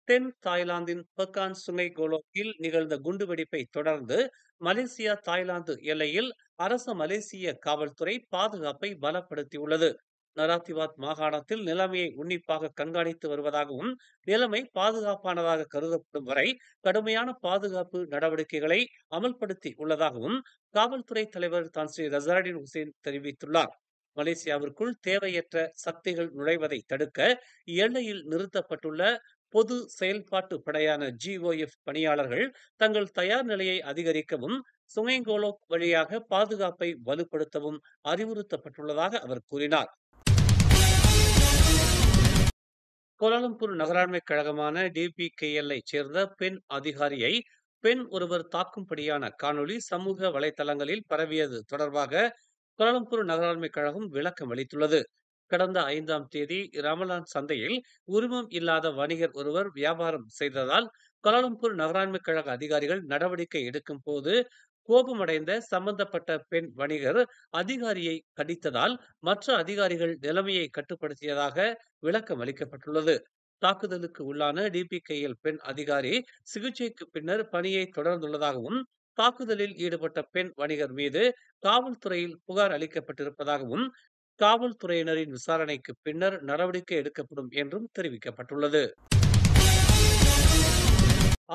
தென் தாய்லாந்தின் பெக்கான் சுங்கை கோலோக்கில் நிகழ்ந்த குண்டுவெடிப்பை தொடர்ந்து மலேசியா தாய்லாந்து எல்லையில் அரச மலேசிய காவல்துறை பாதுகாப்பை பலப்படுத்தியுள்ளது. நராத்திவாத் மாகாணத்தில் நிலைமையை உன்னிப்பாக கண்காணித்து வருவதாகவும், நிலைமை பாதுகாப்பானதாக கருதப்படும் வரை கடுமையான பாதுகாப்பு நடவடிக்கைகளை அமல்படுத்தி உள்ளதாகவும் காவல்துறை தலைவர் தான் ஸ்ரீ ரசாடின் ஹுசேன் தெரிவித்துள்ளார். மலேசியாவிற்குள் தேவையற்ற சக்திகள் நுழைவதை தடுக்க எல்லையில் நிறுத்தப்பட்டுள்ள பொது செயல்பாட்டு படையான GOF பணியாளர்கள் தங்கள் தயார் நிலையை அதிகரிக்கவும், சுங்கோலோக் வழியாக பாதுகாப்பை வலுப்படுத்தவும் அறிவுறுத்தப்பட்டுள்ளதாக அவர் கூறினார். கோலாலம்பூர் நகராண்மை கழகமான DPKL சேர்ந்த பெண் அதிகாரியை பெண் ஒருவர் தாக்கும்படியான காணொளி சமூக வலைதளங்களில் பரவியது தொடர்பாக கோலாலம்பூர் நகராண்மை கழகம் விளக்கம் அளித்துள்ளது. கடந்த 5ஆம் தேதி ரமலான் சந்தையில் உரிமம் இல்லாத வணிகர் ஒருவர் வியாபாரம் செய்ததால் கோலாலம்பூர் நகராண்மை கழக அதிகாரிகள் நடவடிக்கை எடுக்கும் போது கோபமடைந்த சம்பந்தப்பட்ட பெண் வணிகர் அதிகாரியை கடித்ததால் மற்ற அதிகாரிகள் நிலைமையை கட்டுப்படுத்தியதாக விளக்கம் அளிக்கப்பட்டுள்ளது. தாக்குதலுக்கு உள்ளான DPKL பெண் அதிகாரி சிகிச்சைக்கு பின்னர் பணியை தொடர்ந்துள்ளதாகவும், தாக்குதலில் ஈடுபட்ட பெண் வணிகர் மீது காவல்துறையில் புகார் அளிக்கப்பட்டிருப்பதாகவும், காவல்துறையினரின் விசாரணைக்கு பின்னர் நடவடிக்கை எடுக்கப்படும் என்றும் தெரிவிக்கப்பட்டுள்ளது.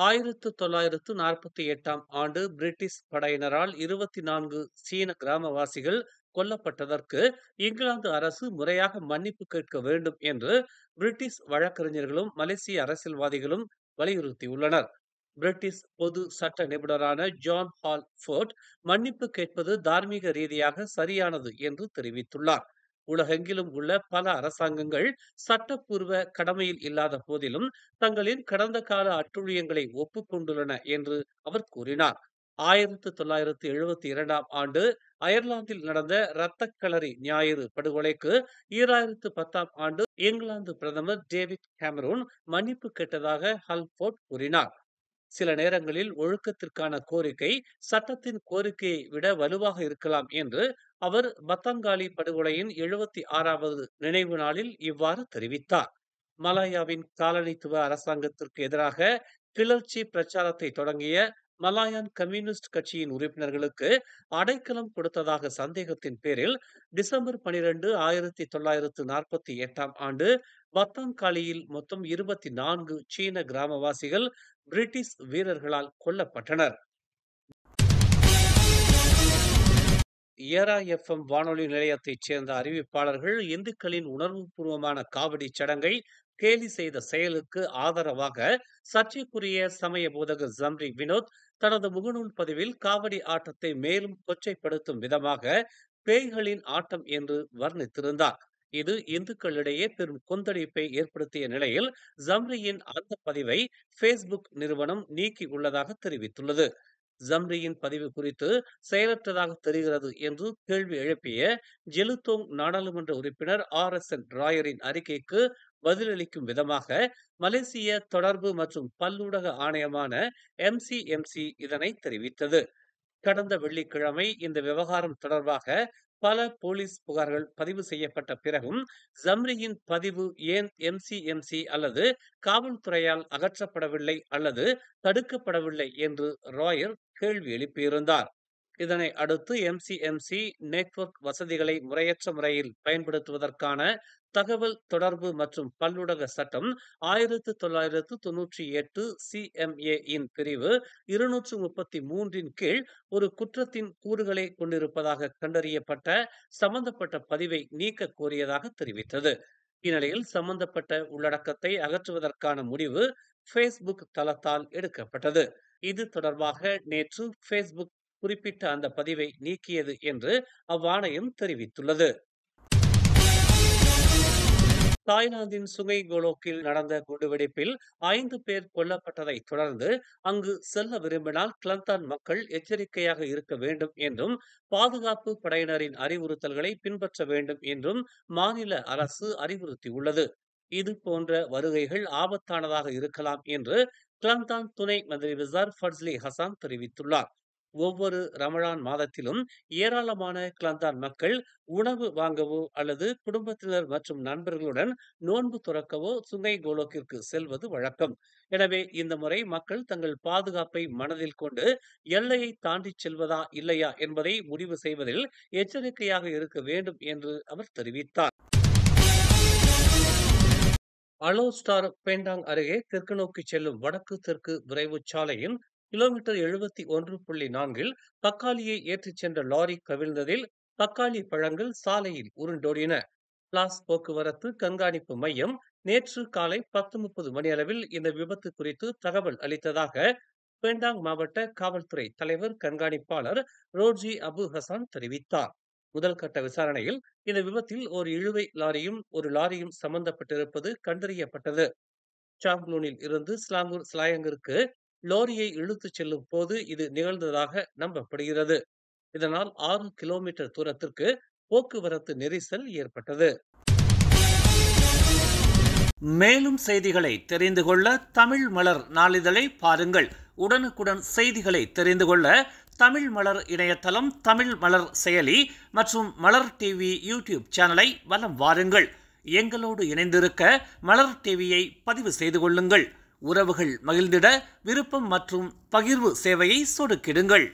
1948ஆம் ஆண்டு பிரிட்டிஷ் படையினரால் 24 சீன கிராமவாசிகள் கொல்லப்பட்டதற்கு இங்கிலாந்து அரசு முறையாக மன்னிப்பு கேட்க வேண்டும் என்று பிரிட்டிஷ் வழக்கறிஞர்களும் மலேசிய அரசியல்வாதிகளும் வலியுறுத்தியுள்ளனர். பிரிட்டிஷ் பொது சட்ட நிபுணரான ஜான் ஹால் ஃபோர்ட் மன்னிப்பு கேட்பது தார்மீக ரீதியாக சரியானது என்று தெரிவித்துள்ளார். உலகெங்கிலும் உள்ள பல அரசாங்கங்கள் சட்டப்பூர்வ கடமையில் இல்லாத போதிலும் தங்களின் கடந்த கால அட்டூழியங்களை ஒப்புக்கொண்டுள்ளன என்று அவர் கூறினார். 1972ஆம் ஆண்டு அயர்லாந்தில் நடந்த இரத்தக்களரி ஞாயிறு படுகொலைக்கு 2010ஆம் ஆண்டு இங்கிலாந்து பிரதமர் டேவிட் கேமரூன் மன்னிப்பு கேட்டதாக ஹல்ஃபோர்ட் கூறினார். சில நேரங்களில் ஒழுக்கத்திற்கான கோரிக்கை சட்டத்தின் கோரிக்கையை விட வலுவாக இருக்கலாம் என்று அவர் பத்தாங்காலி படுகொலையின் 76வது நினைவு நாளில் இவ்வாறு தெரிவித்தார். மலாயாவின் காலனித்துவ அரசாங்கத்திற்கு எதிராக கிளர்ச்சி பிரச்சாரத்தை தொடங்கிய மலாயான் கம்யூனிஸ்ட் கட்சியின் உறுப்பினர்களுக்கு அடைக்கலம் கொடுத்ததாக சந்தேகத்தின் பேரில் டிசம்பர் 12, 1948ஆம் ஆண்டு பத்தாங்காலியில் மொத்தம் 24 சீன கிராமவாசிகள் பிரிட்டிஷ் வீரர்களால் கொல்லப்பட்டனர். ஏரா FM வானொலி நிலையத்தைச் சேர்ந்த அறிவிப்பாளர்கள் இந்துக்களின் உணர்வுபூர்வமான காவடி சடங்கை கேலி செய்த செயலுக்கு ஆதரவாக சர்ச்சைக்குரிய சமய போதகர் ஜம்ரி வினோத் தனது முகநூல் பதிவில் காவடி ஆட்டத்தை மேலும் கொச்சைப்படுத்தும் விதமாக பேய்களின் ஆட்டம் என்று வர்ணித்திருந்தார். இது இந்துக்களிடையே பெரும் கொந்தளிப்பை ஏற்படுத்திய நிலையில் ஜம்ரியின் அந்த பதிவை Facebook நிறுவனம் நீக்கி உள்ளதாக தெரிவித்துள்ளது. ஜம்ரியின் பதிவு குறித்து செயலற்றதாக தெரிகிறது என்று கேள்வி எழுப்பிய ஜெலுத்தோங் நாடாளுமன்ற உறுப்பினர் RSN ராயரின் அறிக்கைக்கு பதிலளிக்கும் விதமாக மலேசிய தொடர்பு மற்றும் பல்லூடக ஆணையமான MCMC இதனை தெரிவித்தது. கடந்த வெள்ளிக்கிழமை இந்த விவகாரம் தொடர்பாக பல போலீஸ் புகார்கள் பதிவு செய்யப்பட்ட பிறகும் ஜம்ரியின் பதிவு ஏன் MCMC அல்லது காவல்துறையால் அகற்றப்படவில்லை அல்லது தடுக்கப்படவில்லை என்று ராயர் கேள்வி எழுப்பியிருந்தார். இதனை அடுத்து MCMC நெட்வொர்க் வசதிகளை முறையற்ற முறையில் பயன்படுத்துவதற்கான தகவல் தொடர்பு மற்றும் பல்லூடக சட்டம் 1998 CMA இன் பிரிவு 233 கீழ் ஒரு குற்றத்தின் கூறுகளை கொண்டிருப்பதாக கண்டறியப்பட்ட சம்பந்தப்பட்ட பதிவை நீக்க கோரியதாக தெரிவித்தது. இந்நிலையில் சம்பந்தப்பட்ட உள்ளடக்கத்தை அகற்றுவதற்கான முடிவு Facebook தளத்தால் எடுக்கப்பட்டது. இது தொடர்பாக நேற்று Facebook குறிப்பிட்ட அந்த பதிவை நீக்கியது என்று அவ்வாணையம் தெரிவித்துள்ளது. தாய்லாந்தின் சுங்கை கோலோக்கில் நடந்த குண்டுவெடிப்பில் 5 பேர் கொல்லப்பட்டதை தொடர்ந்து அங்கு செல்ல விரும்பினால் கிளந்தான் மக்கள் எச்சரிக்கையாக இருக்க வேண்டும் என்றும், பாதுகாப்பு படையினரின் அறிவுறுத்தல்களை பின்பற்ற வேண்டும் என்றும் மாநில அரசு அறிவுறுத்தியுள்ளது. இது போன்ற வருகைகள் ஆபத்தானதாக இருக்கலாம் என்று கிளந்தான் துணை மந்திரி விசார் ஃபட்ஸ்லி ஹசான் தெரிவித்துள்ளார். ஒவ்வொரு ரமலான் மாதத்திலும் ஏராளமான கிளந்தான் மக்கள் உணவு வாங்கவோ அல்லது குடும்பத்தினர் மற்றும் நண்பர்களுடன் நோன்பு துறக்கவோ சுங்கை கோலோக்கிற்கு செல்வது வழக்கம். எனவே இந்த முறை மக்கள் தங்கள் பாதுகாப்பை மனதில் கொண்டு எல்லையை தாண்டி செல்வதா இல்லையா என்பதை முடிவு செய்வதில் எச்சரிக்கையாக இருக்க வேண்டும் என்று அவர் தெரிவித்தார். அலோஸ்டார் பெண்டாங் அருகே தெற்கு நோக்கி செல்லும் வடக்கு தெற்கு விரைவு சாலையின் கிலோமீட்டர் 71.4 தக்காளியை ஏற்றிச் சென்ற லாரி கவிழ்ந்ததில் தக்காளி பழங்கள் சாலையில் உருண்டோடின. பிளாஸ் போக்குவரத்து கண்காணிப்பு மையம் நேற்று காலை 10:30 மணியளவில் இந்த விபத்து குறித்து தகவல் அளித்ததாக பெண்டாங் மாவட்ட காவல்துறை தலைவர் கண்காணிப்பாளர் ரோஜி அபு ஹசான் தெரிவித்தார். முதல் கட்ட விசாரணையில் இந்த விபத்தில் ஒரு இழுவை லாரியும் ஒரு லாரியும் சம்பந்தப்பட்டிருப்பது கண்டறியப்பட்டது. சாங்லூனில் இருந்து ஸ்லாங்கூர் ஸ்லாயங்கிற்கு லோரியை இழுத்துச் செல்லும் போது இது நிகழ்ந்ததாக நம்பப்படுகிறது. இதனால் 6 கிலோமீட்டர் தூரத்திற்கு போக்குவரத்து நெரிசல் ஏற்பட்டது. மேலும் செய்திகளை தெரிந்து கொள்ள தமிழ் மலர் நாளிதழை பாருங்கள். உடனுக்குடன் செய்திகளை தெரிந்து கொள்ள தமிழ் மலர் இணையதளம், தமிழ் மலர் செயலி மற்றும் மலர் டிவி யூடியூப் சேனலை வலம் வாருங்கள். எங்களோடு இணைந்திருக்க மலர் டிவியை பதிவு செய்து கொள்ளுங்கள். உறவுகள் மகிழ்ந்திட விருப்பம் மற்றும் பகிர்வு சேவையை சொடுக்கிடுங்கள்.